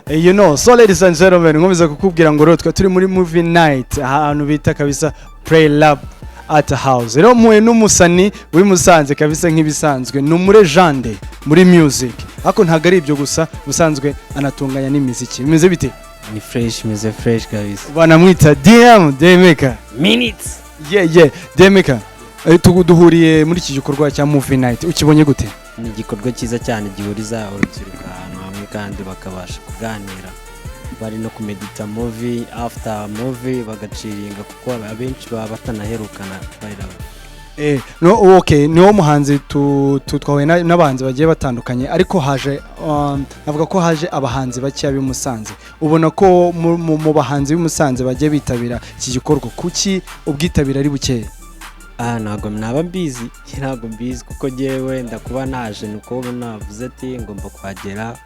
You know, so ladies and gentlemen, nkomeza kukubwira ngo rero turi muri movie night ahantu bita kabisa PLAYLAB at house. Rero muye n'umusani w'imusanze kabisa nk'ibisanzwe n'umurejande muri music. Ako ntago ari ibyo gusa busanzwe anatunganya n'imiziki. Bimeze bite? Ni fresh, meze fresh kabisa. Banamwita Daymaker. Minutes. Yeah, Daymaker. Duhuriye muri iki gikorwa cya movie night. Ukibonye gute? Ni igikorwa cyiza cyane gihuriza urubyiruko ahantu hamwe kandi bakabasha kuganira. Bari no kumedita movie after movie bagaciringa kuko abenshi baba batanaherukana bayiraba. No okay, niwo muhanzi twawe n'abahanzi bagiye batandukanye ariko haje navuga ko haje abahanzi bake b'Imusanze. Ubona ko mu bahanzi b'Imusanze bagiye bitabira iki gikorwa kuki ubwitabira ari buke? Ntago naba mbizi kuko jewe ndakuba naje nuko navuze ati ngomba kuhagera.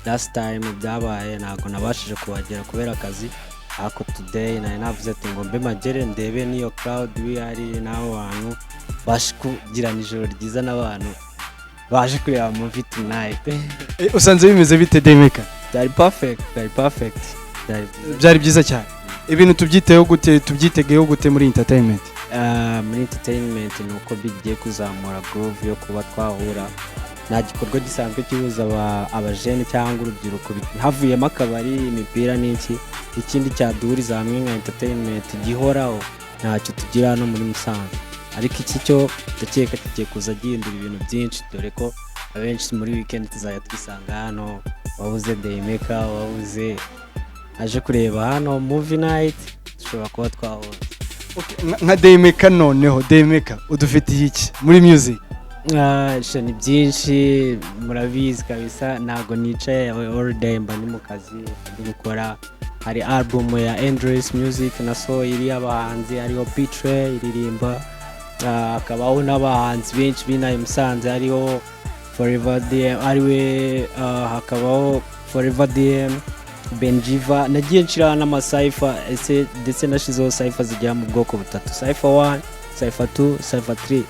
Last time byabaye ntago nabashije kuhagera kubera akazi, ako today navuze ati ngombe magere ndebe niyo crowd wihari naho abantu baje kugira nijoro ryiza n'abantu baje kureba movie tonight. Usanze bimeze bite Daymaker? Byari perfect. Byari byiza cyane. Ibintu tubyitegeyeho gute muri entertainment? Muri entertainment nuko bigiye kuzamura groove yo kuba twahura. Nta gikorwa gisanzwe kibuza abajene cyangwa urubyiruko havuyemo akabari imipira n'iki ikindi cyaduhuriza hamwe nka entertainment gihoraho ntacyo tugira hano muri Musanze. Ariko iki cyo ndakeka kigiye kuza gihindura ibintu byinshi dore ko abenshi muri weekend tuzajya twisanga hano. Wabuze Daymaker, wabuze aje kureba hano movie night, dushobora kuba twahura. Nka Daymaker noneho Daymaker udufitiye iki muri music? Ni byinshi murabizi kabisa, ntago nicaye all day mba ni mu kazi gukora. Hari album ya Endless Music naso iri abahanzi ariho Betray iririmba, akabaho n'abahanzi benshi bina IMUSANZE ariho Forever DM ariwe, hakabaho Forever DM Benjiva. Nagiye nshira n'amasaifa ndetse nashizeho saifa zijya mu bwoko butatu: saifa 1, saifa 2, saifa 3.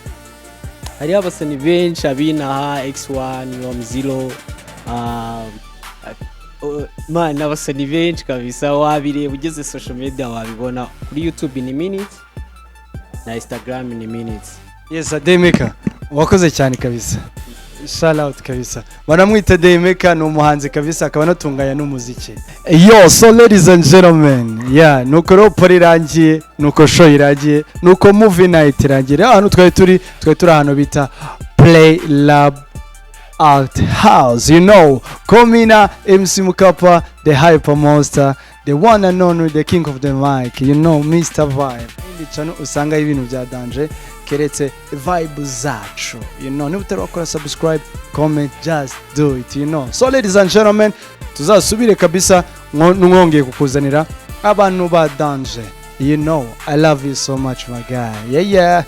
Hari abasani benshi abinaha X1 Zero man abasani benshi kabisa, wabireba ugeze social media wabibona. Kuri YouTube ni Minutes na Instagram ni Minutes. Yes, Daymaker wakoze cyane kabisa. Shout out kabisa. Banamwita Daymaker no muhanzi kabisa akaba natunganya n'umuziki. Yo, so ladies and gentlemen, nuko ropo rirangiye, nuko show iragiye, nuko movie night iragiye. Ahantu twari turi ahantu bita PLAYLAB at house. You know, Komina MC Mukapa, the hyper monster, the one and only, the king of the mic. You know, Mr. Vibe. Indi chano usanga ibintu bya danger keretse vibe zacu. You know, niba utarakora subscribe, comment, just do it. You know, so ladies and gentlemen, tuzasubire kabisa mwongeye kukuzanira abantu ba danger. You know, I love you so much my guy. Yeah.